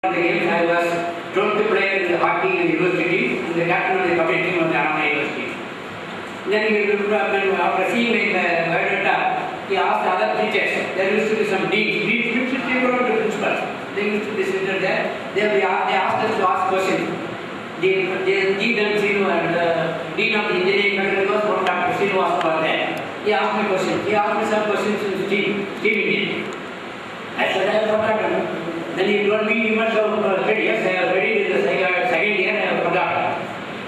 The games I was told to play in the hockey in the university, and the captain of the hockey team of the Anna University. Then after seeing the biodata, he asked other teachers. There used to be some deans. Deans used to take over the principals. They used to be seated there. They asked us to ask questions. The dean and Sinu and the dean of the engineering faculty was one Dr. Sinu was there. He asked me questions. He asked me some questions in steam engine. I said I have forgotten. Then he told me you must have studied. Yes, I have studied in the second year. I have forgotten.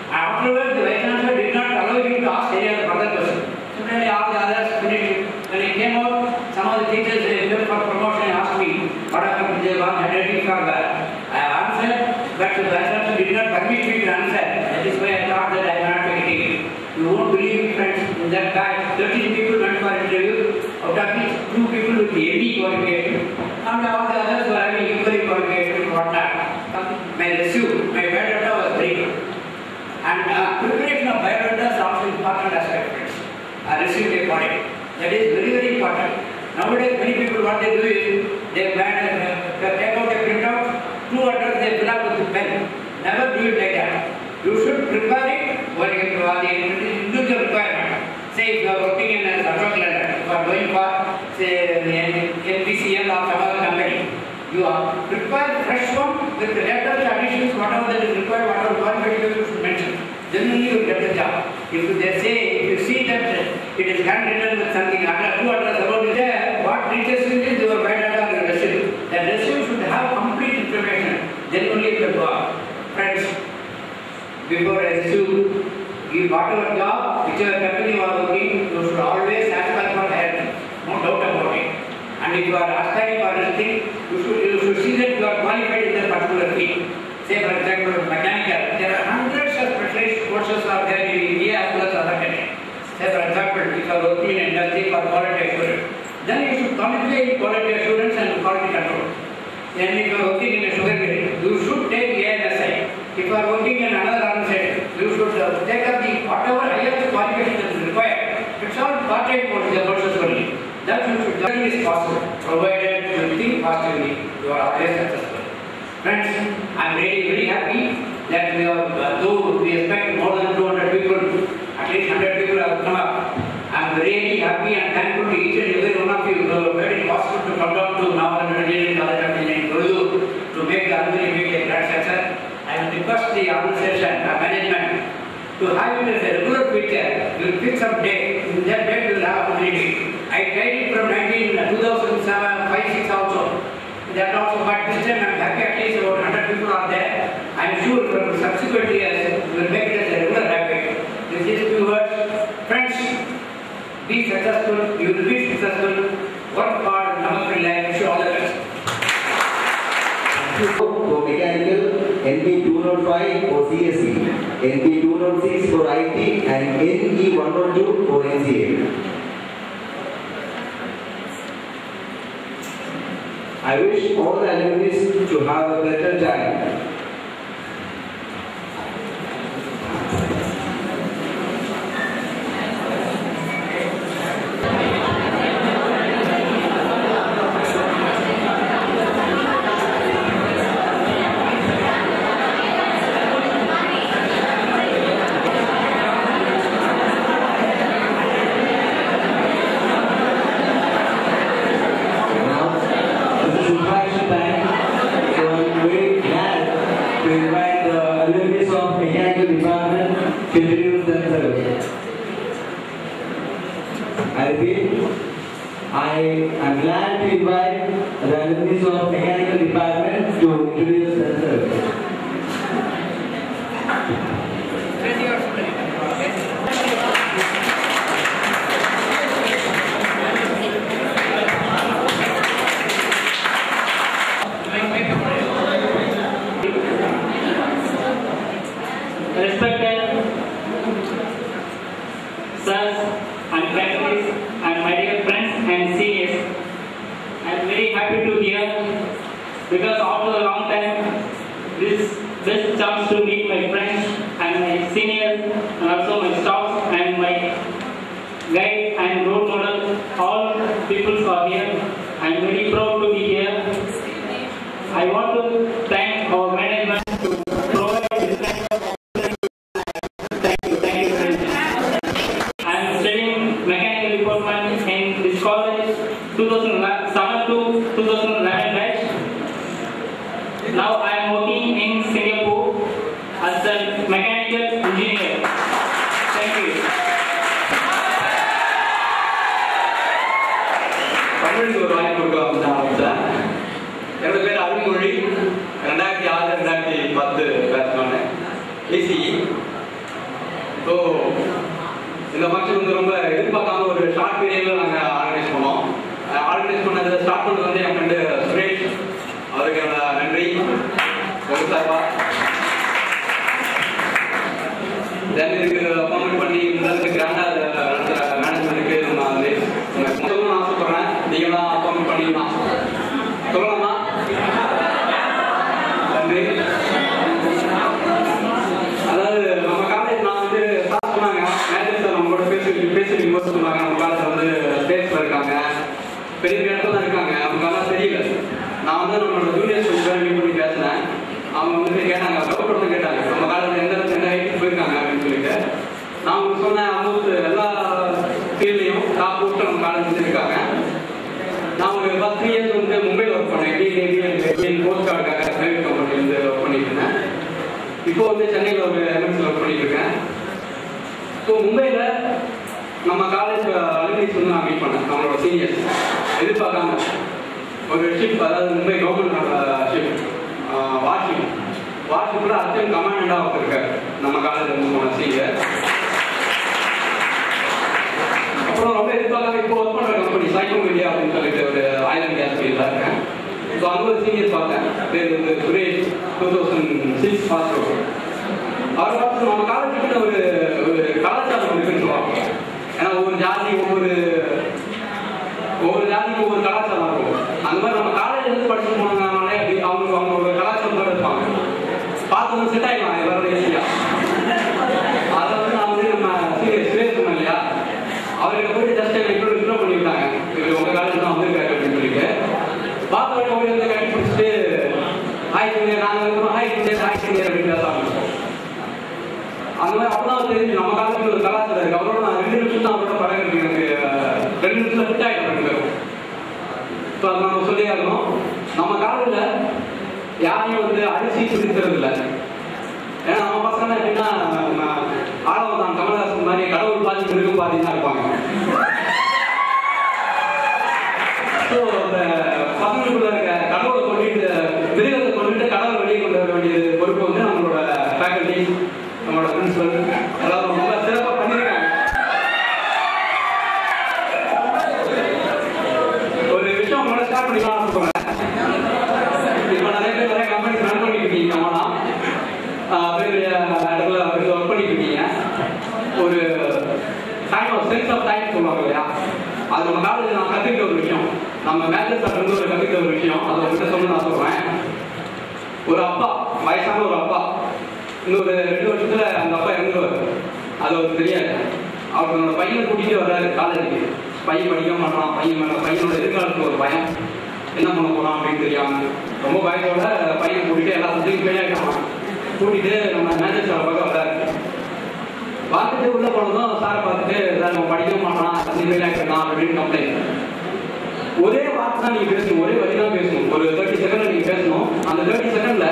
Afterwards, the vice chancellor did not allow him to ask any other further question. Similarly, all the others finished. When he came out, some of the teachers came for promotion and asked me what happened to the one handwriting for that. I answered, but the vice chancellor did not permit me to answer. That is why I thought that I am not getting it. You won't believe me, friends. In that time, 13 people went for interview. Out of which 2 people with the ME qualification, and all the others were having equally qualification and whatnot. My resume, my biodata was brief. And preparation of biodata is also important aspect, friends. Resume recording. That is very, very important. Nowadays, many people what they do is they take out a printout, 2 address they fill up with a pen. Never do it like that. You should prepare it for the individual requirement. Say if you are working in a Ashok Leyland, you are going for say NPCL or some other company, you are prepare fresh one with the latest additions, whatever that is required, whatever qualifications you should mention. Then only you will get the job. If you see that it is handwritten with something under 2 address about it there, what reaches is your biodata or your resume. That resume should have complete information. Then only it will go up. Friends, before a resume, give whatever job, whichever company you are working, you should always aspire for higher. No doubt about it. And if you are aspiring for anything, you should see that you are qualified in that particular field. Say for example, mechanical. There are hundreds of specialized courses are there in India as well as other countries. Say for example, if you are working in industry for quality assurance, then you should qualify in quality assurance and quality control. Then if you are working in a sugar mill, you should take ANSI. If you are working in another organization, you should take up the whatever highest qualification is required. It's all part-time courses only. That you should learn is possible, provided you think positively, you are always successful. Friends, I am really very happy that we have, though we expect more than 200 people, at least 100 people have come up. I am really happy and thankful to each and every one of you who made it possible to come down to Navaland Engineering College of Engineering, Urdu, to make the alumni meet a grand success. I will request the organization management to have it as a regular feature. You will fix some date. In that date, you will have community. I tried it from 2007, 5, 6 also. That also, but this time I am happy at least about 100 people are there. I am sure from subsequent years we will make it as a regular habit. This is 2 words. Friends, be successful. You will be successful. Work hard. Namaste. Wish you all the best. For mechanical, NP 205 for CSE, NP 206 for IT, and NE 102 for NCA. I wish all the alumni to have a better time. I am glad to invite the alumni of Mechanical Department to introduce themselves. Respected sirs and faculties and my dear friends and seniors, I am very happy to hear because after a long time this best chance to meet my friends and my seniors and also my staff and my guide and role model. All people are here. I am very proud to be here. I want to thank Now I am working in Singapore as a mechanical engineer. Thank you. தமிழுக்கு ஒரு வாய்ப்பு கொடுக்க ஆரம்பித்தேன். என்னோட பேர் Arulmozhi. 2006-2010 பேட்ச்மேன் ACE. So இந்த function வந்து ரொம்ப எதிர்பார்க்காம ஒரு ஷார்ட் பீரியடில் நாங்கள் ஆர்கனைஸ் பண்ணோம். ஆர்கனைஸ் பண்ணது ஸ்டார்ட் பண்ணது வந்து என் ஃப்ரெண்டு சுரேஷ். அவருக்கு என்னோட நன்றி. சார்பா தென் இதுக்கு அப்பாயின்மெண்ட் பண்ணி முதலுக்கு கிராண்டாக நடத்துகிற மேனேஜ்மெண்ட்டுக்கு நான் வந்து சொல்லணும்னு ஆசைப்படுறேன். நீங்களாம் அப்பாயின்மெண்ட் பண்ணிக்கலாம் சொல்லலாமா? நன்றி. அதாவது நம்ம காலேஜ் நான் வந்து ஸ்டார்ட் சொன்னாங்க மேனேஜர் சார் நம்ம கூட பேசி போது சொன்னாங்க நம்ம காலேஜ் வந்து ஸ்டேஜில் இருக்காங்க, பெரிய பெரிய இடத்துல தான் இருக்காங்க, அவங்களாம் தெரியல. நான் வந்து நம்மளோட ஜூனியர்ஸ் கொஞ்சம் பேர் மீட் பண்ணி பேசினேன். அவங்க வந்து கேட்டாங்க, கவர்மெண்ட் கேட்டாங்க நம்ம காலேஜ் எந்த ஹைட்டுக்கு போயிருக்காங்க அப்படின்னு சொல்லிட்டு. நான் உங்களுக்கு சொன்னேன் ஆல்மோஸ்ட் எல்லா ஃபீல்ட்லையும் டாப் போஸ்ட்டில் நம்ம காலேஜ் வந்து இருக்காங்க. நான் ஒரு 3 இயர்ஸ் வந்து மும்பையில் ஒர்க் பண்ணேன். டிஎன் போஸ்ட் கார்டுக்காக பிரைவேட் கம்பெனி வந்து ஒர்க் பண்ணிட்டு இருந்தேன். இப்போ வந்து சென்னையில் ஒரு எம்என்சியில் ஒர்க் பண்ணிட்டு இருக்கேன். ஸோ மும்பையில் நம்ம காலேஜ் அலுமினிஸ் வந்து நான் மீட் பண்ணேன். நம்மளோட சீனியர்ஸ் எதிர்பார்க்காம ஒரு ஷிப், அதாவது மும்பை கவர்மெண்ட் ஷிப் வாட்ஷிப்பில் அர்ஜென்ட் கமாண்டாக ஒருத்தருக்காரு நம்ம காலேஜ் வந்து போன சீனியர். அப்புறம் ரொம்ப எதிர்பார்க்காம இப்போ ஒர்க் பண்ணுற கம்பெனி சைக்கோ மீடியா அப்படின்னு சொல்லிட்டு ஒரு ஆயில் அண்ட் கேஸ் ஃபீல்டில் இருக்கேன். ஸோ அங்கே ஒரு சீனியர் பார்த்தேன், பேர் வந்து சுரேஷ். 2006 pass out. அவர் பார்த்து நம்ம காலேஜுக்கு ஒரு கலாச்சாரம் இருக்குன்னு சொல்லுவாங்க. ஏன்னா ஒவ்வொரு ஜாதிக்கும் ஒவ்வொரு கலாச்சாரம் இருக்கும். அந்த மாதிரி நம்ம காலேஜ் வந்து படிச்சு போனாங்கனாலே அப்படி அவங்களோட கலாச்சாரம் இருப்பாங்க. பார்த்து செட் ஆகிக்கலாம் எல்லாரோட ஈஸியா. அதை வந்து நான் வந்து நம்ம சுரேஷ் சொன்னேன் இல்லையா, அவர்கிட்ட போயிட்டு ஜஸ்ட் இன்ட்ரோ பண்ணி விட்டாங்க. இவர் உங்க காலேஜ் தான் வந்திருக்காரு அப்படின்னு சொல்லிட்டு பார்த்த உடனே ஓடி வந்து கட்டி பிடிச்சிட்டு ஹாய் சீனியர், நாங்கள் இருக்கிறோம், ஹாய் சீனியர் அப்படின்னு பேச ஆரம்பிச்சோம். அந்த மாதிரி அப்பதான் தெரிஞ்சு நம்ம காலேஜில் ஒரு கலாச்சாரம் இருக்கு. அவரோட நான் 2 நிமிஷம் தான் அவரோட பழகிறது, எனக்கு 2 நிமிஷத்துல ஃபிட் ஆகிட்டோம். ஸோ அதை நம்ம சொல்லி ஆகணும். நம்ம காலேஜில் யாரையும் வந்து அடிச்சு பிடிக்கிறது இல்லை. ஏன்னா நம்ம பசங்க எப்படின்னா ஆளவன் தான் கமல்ஹாசன் மாதிரி கடவுள் பாதி மிருகம் பாதி தான் இருப்பாங்க. ஸோ அந்த பசங்களுக்குள்ள இருக்க கடவுளை கொண்டுட்டு மிருகத்தை கொண்டுட்டு கடவுள் வெளியே கொண்டு வர வேண்டியது பொறுப்பு வந்து நம்மளோட ஃபேக்கல்டி, நம்மளோட பிரின்சிபல் எல்லாரும் ரொம்ப சிறப்பாக பண்ணியிருக்காங்க. ஒரு விஷயம் உங்களோட ஸ்டார்ட் பண்ணிக்கலாம் சொல்றேன். இப்போ நிறைய பேர் நிறைய கம்பெனிஸ் ரன் பண்ணிட்டு இருக்கீங்க. நம்மளாம் பெரிய இடத்துல ஒர்க் பண்ணிட்டு இருக்கீங்க. ஒரு டைம் சென்ஸ் ஆஃப் டைம் சொல்லுவாங்க இல்லையா, அது நம்ம காலேஜ் நான் கற்றுக்கிட்ட ஒரு விஷயம். நம்ம மேஜர் சார் வந்து ஒரு கற்றுக்கிட்ட ஒரு விஷயம், அதை உங்ககிட்ட சொல்ல நான் சொல்றேன். ஒரு அப்பா, வயசான ஒரு அப்பா, இன்னொரு 2 வருஷத்துல அந்த அப்பா இறந்துருவாரு. அது அவருக்கு தெரியாது. அவர் தன்னோட பையனை கூட்டிகிட்டு வர்றாரு காலேஜுக்கு. பையன் படிக்க மாட்டான், பையனோட எதிர்காலத்துக்கு ஒரு பயம், என்ன பண்ண போறான் அப்படின்னு தெரியாம ரொம்ப பயத்தோட பையனை கூட்டிட்டு எல்லா சப்ஜெக்டும் ஃபெயில் ஆகிட்டான். கூட்டிட்டு நம்ம மேஜர் சாரை பார்க்க வர்றாரு. பார்த்துட்டு உள்ள போனதும் சாரை பார்த்துட்டு சார் நம்ம படிக்க மாட்டான், சப்ஜெக்ட் ஃபெயில் ஆகிட்டான் அப்படின்னு கம்ப்ளைண்ட். ஒரே வார்த்தை தான் நீங்க பேசணும், ஒரே வழி தான் பேசணும். ஒரு 30 செகண்ட்ல நீங்க பேசணும். அந்த 30 செகண்ட்ல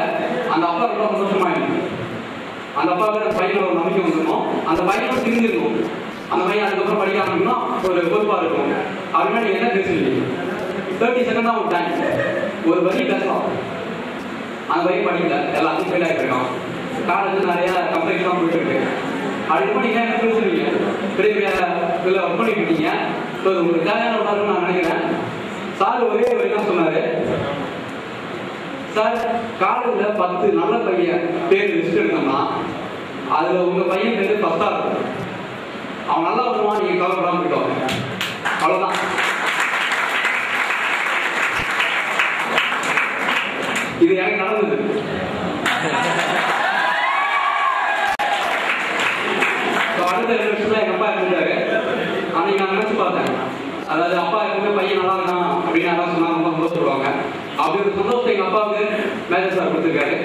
அந்த அப்பா ரொம்ப சந்தோஷமாயிடும். அந்த அப்பாவுக்கு பையனோட ஒரு நம்பிக்கை வந்துடணும். அந்த பையனோட திருந்திடணும். அந்த பையன் அதுக்கப்புறம் படிக்க ஆரம்பிக்கணும். ஒரு பொறுப்பா இருக்கும். அப்படின்னா நீங்க என்ன பேசுவீங்க? 30 செகண்ட் தான் ஒரு டைம். ஒரு வரி பேசலாம். அந்த வரி படிக்கல, எல்லாத்தையும் ஃபெயில் ஆகிருக்கான். காலேஜ் நிறைய கம்பெனிஸ் தான் போயிட்டு இருக்கு. அதுக்கு நீங்க என்ன பேசுவீங்க? பெரிய பெரிய இதில் ஒர்க் பண்ணிட்டு இருக்கீங்க. ஸோ ஒரு தேவையான உணர்வு நான் நினைக்கிறேன். சார் ஒரே வரி தான் சொன்னாரு. சார் காலேஜில் 10 நல்ல பையன் பேர் லிஸ்ட் எடுத்தோம்னா அதில் உங்கள் பையன் பேர் 10ஆ இருக்கும். அவன் நல்லா வருவான், நீங்கள் கவலைப்படாமல் போயிட்டோம். அவ்வளோதான். இது எனக்கு நடந்தது. அடுத்த 2 வருஷத்துல எங்கள் அப்பா இருந்துட்டாரு. அன்னைக்கு நான் நினைச்சு பார்த்தேன், அதாவது அப்பா எப்பவுமே பையன் நல்லா இருக்கான் அப்படின்னு யாராவது சொன்னா ரொம்ப சந்தோஷப்படுவாங்க. அப்படி ஒரு சந்தோஷத்தை எங்க அப்பாவுக்கு மேஜர் சார் கொடுத்துருக்காரு.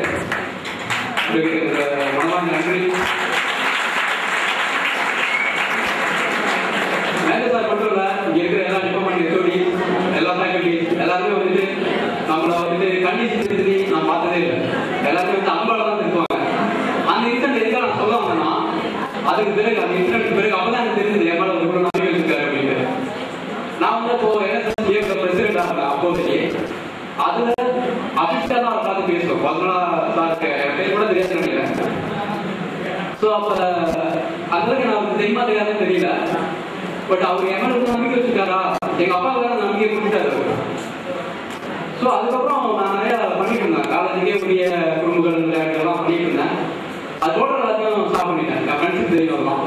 மனமார்ந்த நன்றி. மேஜர் சார் மட்டும் இல்ல, இங்க இருக்கிற எல்லா டிபார்ட்மெண்ட் ஹெச்ஓடி, எல்லா ஃபேக்கல்டி எல்லாருமே வந்துட்டு நம்மள வந்துட்டு கண்டிச்சு நான் பார்த்ததே இல்லை. அன்பால தான் திட்டுவாங்க. அந்த இன்சிடென்ட் எதுக்காக நான் சொல்ல வந்தேன்னா, அதுக்கு பிறகு அந்த இன்சிடென்ட் பிறகு அப்பதான் எனக்கு தெரிஞ்சது என் மேல இவ்வளவு நம்பிக்கை வச்சிருக்காரு அப்படின்னு. நான் வந்து இப்போ NSS பிரசிடென்ட் ஆகிறேன். அப்போதைக்கு அதுல அபிஷியலா பார்த்து பேசுவோம். பதினாலா சாருக்கு பேர் கூட தெரியாது நினைக்கிறேன். ஸோ அப்ப அதுக்கு நான் தெரியுமா தெரியாதுன்னு தெரியல. பட் அவர் என் மேல நம்பிக்கை வச்சிருக்காரா, எங்க அப்பா வேற நம்பிக்கை கொடுத்தாரு. ஸோ அதுக்கப்புறம் நான் நிறைய பண்ணிட்டு இருந்தேன். காலேஜுக்கே உரிய குடும்பங்கள் விளையாட்டுலாம் பண்ணிட்டு இருந்தேன். அதோட எல்லாத்தையும் ஸ்டாப் பண்ணிட்டேன். என் ஃப்ரெண்ட்ஸுக்கு தெரிய வரலாம்.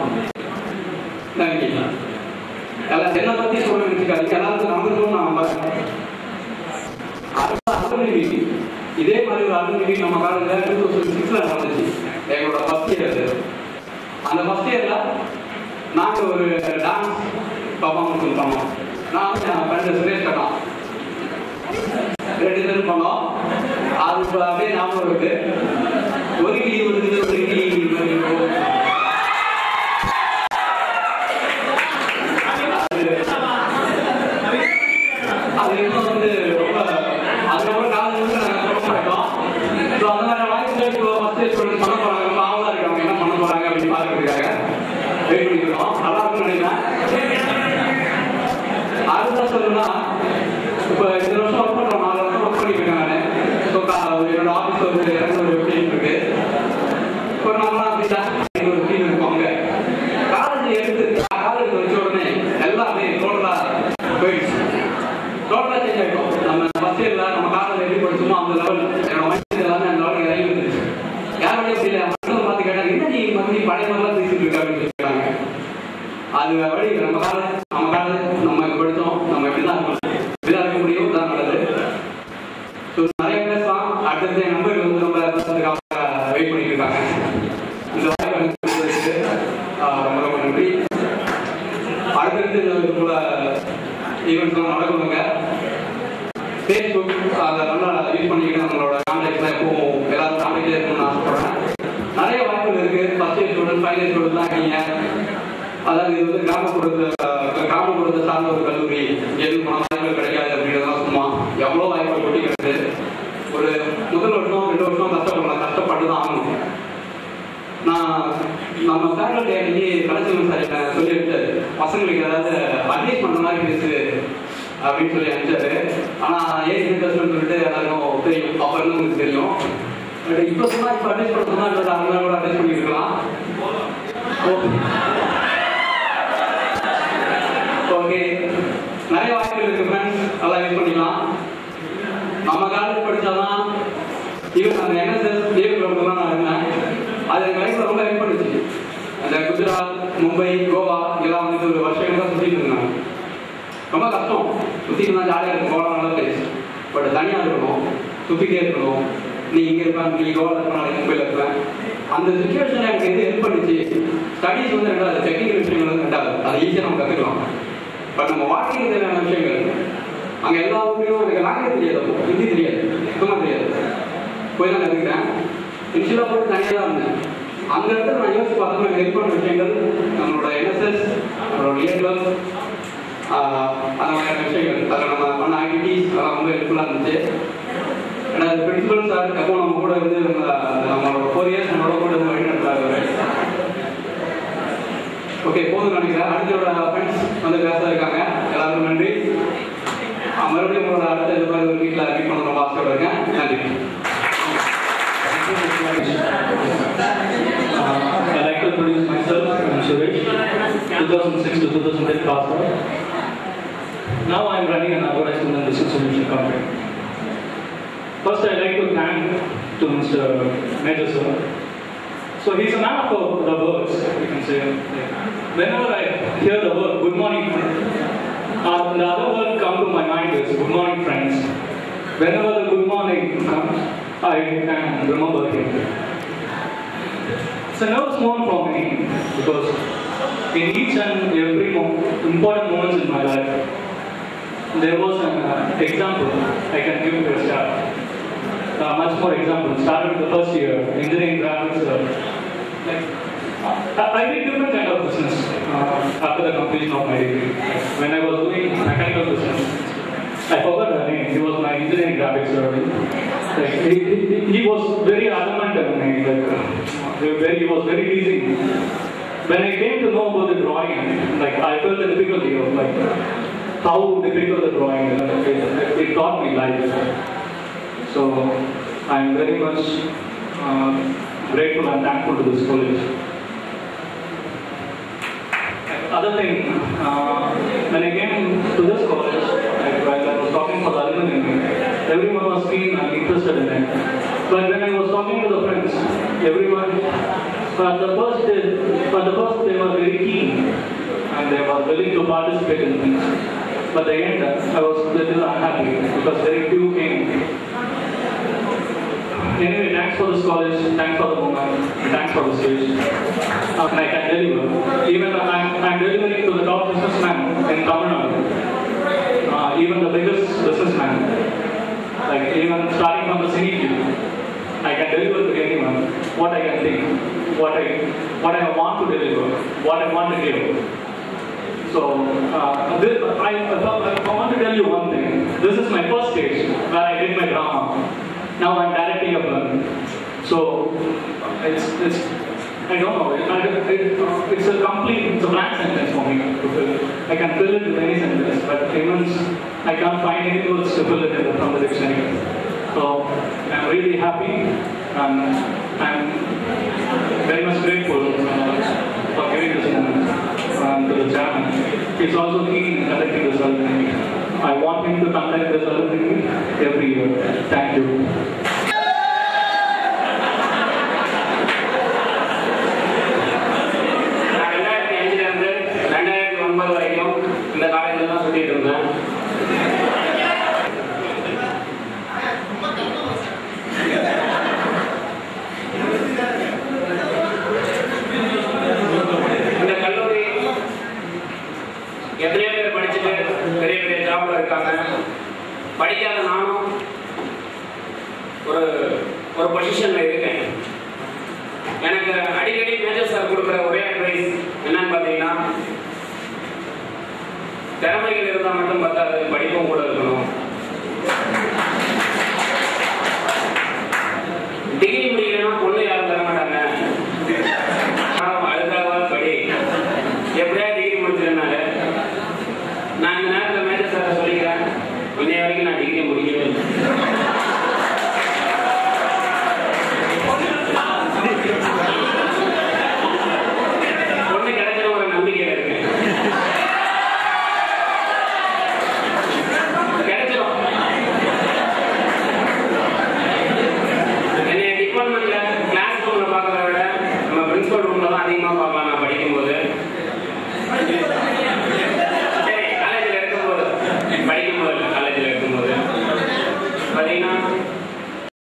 எல்லாம் என்னை பத்தி சொல்ல நினைச்சுக்காதீங்க. எல்லாருக்கும் நடந்துக்கணும்னு நான் நம்புறேன். இதே மாதிரி ஒரு அலுமினி நம்ம காலேஜ்ல 2006 நடந்துச்சு. எங்களோட ஃபர்ஸ்ட் இயர். அந்த ஃபர்ஸ்ட் இயர்ல நாங்க ஒரு டான்ஸ் பர்ஃபார்மன்ஸ் பண்ணோம். நான் என் ஃப்ரெண்டு சுரேஷ் கண்ணா 2 பேரும் பண்ணோம். அது அப்படியே ஞாபகம் இருக்கு. ஒரு கிளி வருது, ஒரு கிளி அது இன்னும் வந்து ரொம்ப அதுக்கப்புறம் காலேஜ் வந்து நாங்கள் ரொம்ப மாட்டோம். ஸோ அந்த மாதிரி வாய்ப்பு ஃபர்ஸ்ட் ஸ்டூடெண்ட் பண்ண போறாங்க. ரொம்ப ஆவலாக இருக்காங்க என்ன பண்ண போறாங்க அப்படின்னு பார்க்கறதுக்காக வெயிட் பண்ணிக்கிறோம். நல்லா இருக்கும்னு நினைக்கிறேன். அடுத்த சொல்லணும்னா, இப்போ இந்த வருஷம் ஒர்க் பண்ணுறோம். 4 வருஷம் ஒர்க் பண்ணிருக்கேன் நான். ஸோ என்னோட ஆஃபீஸ் வந்து ஒரு ஃபீல் இருக்கு. ஒரு நம்மளாம் அப்படிதான் ஒரு ஃபீல் இருக்கும். அங்கே காலேஜ் எடுத்து காலேஜ் வச்ச உடனே எல்லாமே டோட்டலா போயிடுச்சு. டோட்டலா சேஞ்ச் ஆகிடும். நம்ம ஃபர்ஸ்ட் இயர்ல நம்ம காலேஜ் எப்படி படிச்சோமோ அந்த லெவல் என்னோட மைண்ட் எல்லாமே அந்த லெவலுக்கு இறங்கி வந்துருச்சு. யாருடைய புரியல மக்கள் பார்த்து கேட்டாங்க, என்ன நீ மறுபடியும் பழைய மாதிரிலாம் பேசிட்டு இருக்க அப்படின்னு சொல்லிட்டாங்க. அது வழி நம்ம காலேஜ் நம்ம இங்க படித்தோம், நம்ம எப்படிதான் இருக்கணும், இப்படிதான் இருக்க முடியும், தான் நல்லது. ஸோ நிறைய பேசலாம். அடுத்தது என் நம்பர் வந்து ரொம்ப வெயிட் பண்ணிட்டு இருக்காங்க. இந்த வாய்ப்பு ரொம்ப ரொம்ப நன்றி. அடுத்தடுத்து இது போல ஈவெண்ட்ஸ்லாம் நடக்கணுங்க. ஃபேஸ்புக் அதை நல்லா யூஸ் பண்ணிக்கிட்டு நம்மளோட கான்டாக்ட்லாம் எப்பவும் எல்லாரும் கான்டாக்டில் இருக்கணும்னு ஆசைப்படுறேன். நிறைய வாய்ப்புகள் இருக்கு. First year student, final year ஸ்டூடெண்ட்லாம் இருக்கீங்க. அதாவது இது வந்து கிராமப்புறத்தை சார்ந்த ஒரு கல்லூரி, எது பண வாய்ப்புகள் கிடைக்காது அப்படின்றதெல்லாம் சும்மா எவ்வளோ வாய்ப்புகள் கொட்டிக்கிறது. ஒரு முதல் வருஷம் 2 வருஷம் கஷ்டப்படலாம், கஷ்டப்பட்டு தான் ஆகணும். நான் நம்ம ஃபேக்கல்ட்டி அன்னைக்கு கலைச்சல் சார் சொல்லிவிட்டு பசங்களுக்கு ஏதாவது அட்வைஸ் பண்ணுற மாதிரி பேசு அப்படின்னு சொல்லி அனுப்பிச்சாரு. ஆனால் ஏன் இன்ட்ரெஸ்ட்னு சொல்லிட்டு எல்லாருக்கும் தெரியும், அப்போ இருந்து உங்களுக்கு தெரியும். பட் இப்போ சொன்னா இப்போ அட்வைஸ் பண்ண சொன்னா அவங்க கூட அட்வைஸ் பண்ணியிருக்கலாம். ஓகே, நிறைய வாய்ப்புகள் இருக்கு ஃப்ரெண்ட்ஸ், நல்லா யூஸ் பண்ணிக்கலாம். நம்ம காலேஜ் படித்தாதான் ஈவன் அந்த NSS லீவ் ப்ரோக்ராம் நான் இருந்தேன். அது எங்கள் லைஃப்பில் ரொம்ப ஹெல்ப் பண்ணிச்சு. அந்த குஜராத், மும்பை, கோவா இதெல்லாம் வந்து ஒரு வருஷம் தான் சுற்றிட்டு இருந்தாங்க. ரொம்ப கஷ்டம். சுற்றிட்டு இருந்தால் ஜாலியாக இருக்கும், கோவா நல்ல பிளேஸ். பட் தனியாக இருக்கணும், சுற்றிட்டே இருக்கணும். நீ இங்கே இருப்பேன், நீ கோவாவில் இருப்பேன், நாளைக்கு மும்பையில் இருப்பேன். அந்த சுச்சுவேஷனில் எனக்கு எது ஹெல்ப் பண்ணிச்சு, ஸ்டடீஸ் வந்து ரெண்டாவது, டெக்னிக்கல் விஷயங்கள் வந்து ரெண்டாவது, அதை ஈஸியாக நம்ம கற்றுக்கலாம். பட் நம்ம வாழ்க்கைக்கு தேவையான விஷயங்கள் அங்கே எல்லா ஊர்லேயும் எனக்கு லாங்குவேஜ் தெரியாது, ஹிந்தி தெரியாது, சுத்தமாக தெரியாது. போய் தான் கற்றுக்கிட்டேன். இனிஷியலாக போய் தனியாக தான் இருந்தேன். அந்த இடத்துல நான் யோசிச்சு பார்த்தோம், எனக்கு ஹெல்ப் பண்ண விஷயங்கள் நம்மளோட NSS, நம்மளோட இயக்கம், அந்த மாதிரியான விஷயங்கள், அதில் நம்ம பண்ண ஆக்டிவிட்டிஸ் அதெல்லாம் ரொம்ப ஹெல்ப்ஃபுல்லாக இருந்துச்சு. ஏன்னா அது பிரின்சிபல் சார் எப்போ நம்ம கூட இருந்து நம்மளோட 4 இயர்ஸ் நம்மளோட கூட இருந்து வழி நடத்துறாரு. ஓகே, போதும் நினைக்கிறேன். அடுத்தோட ஃப்ரெண்ட்ஸ் வந்து பேச இருக்காங்க. எல்லாருக்கும் நன்றி. மறுபடியும் உங்களோட அடுத்த இது மாதிரி ஒரு வீட்டில் மீட் பண்ண ரொம்ப ஆசையோட இருக்கேன். நன்றி. I'd like to introduce myself. I'm Suresh, 2006 to 2010 passed out. Now I'm running an advertisement and business solution company. First, I'd like to thank to Mr. Major Sir. So he's a man of the words, we can say. Whenever I hear the word good morning, the other word come to my mind is good morning friends. Whenever the good morning comes, I can remember him. It's a nervous moment for me because in each and every important moments in my life, there was an example I can give to a start. Much more example. Started the first year, engineering graphics. I did different kind of business after the completion of my degree. When I was doing mechanical business, I forgot her name. He was my engineering graphics. He was very adamant where he was very teasing. When I came to know about the drawing, like I felt the difficulty of like how difficult the drawing is. It taught me life. So I am very much grateful and thankful to this college. Other thing, when I came to this college, while I was talking for the alumni, everyone was keen and interested in it. But when I was talking to the friends, everyone, at the first they were very keen and they were willing to participate in things. But at the end, I was a little unhappy because very few came. Anyway, thanks for this college, thanks for the moment, thanks for the stage. And I can deliver. Even I'm delivering to the top businessman in Tamil Nadu. Even the biggest businessman. Like even starting from the cine field. I can deliver to anyone what I can think, what I want to deliver, what I want to give. So, I want to tell you one thing. This is my first stage where I did my drama. Now I'm directing a film. So, it's I don't know, it's a blank sentence for me to fill. I can fill it with any sentence, but I can't find any words to fill it from the dictionary. So, I'm really happy and I'm very much grateful for giving this moment to the chairman. He's also keen in conducting this alumni. I want him to conduct this alumni every year. Thank you. இந்த காலேஜில் தான் சுற்றிட்டு இருந்தேன். இந்த கல்லூரி எத்தனையோ பேர் படிச்சுட்டு பெரிய பெரிய ஜாப்ல இருக்காங்க. படிக்காத நானும் ஒரு பொசிஷன்ல இருக்கேன். எனக்கு அடிக்கடி மேஜர் சார் கொடுக்குற ஒரே அட்வைஸ் என்னன்னு பார்த்தீங்கன்னா, திறமைகள் இருந்தால் மட்டும் பத்தாது, படிப்பும் கூட இருக்கணும். டிகிரி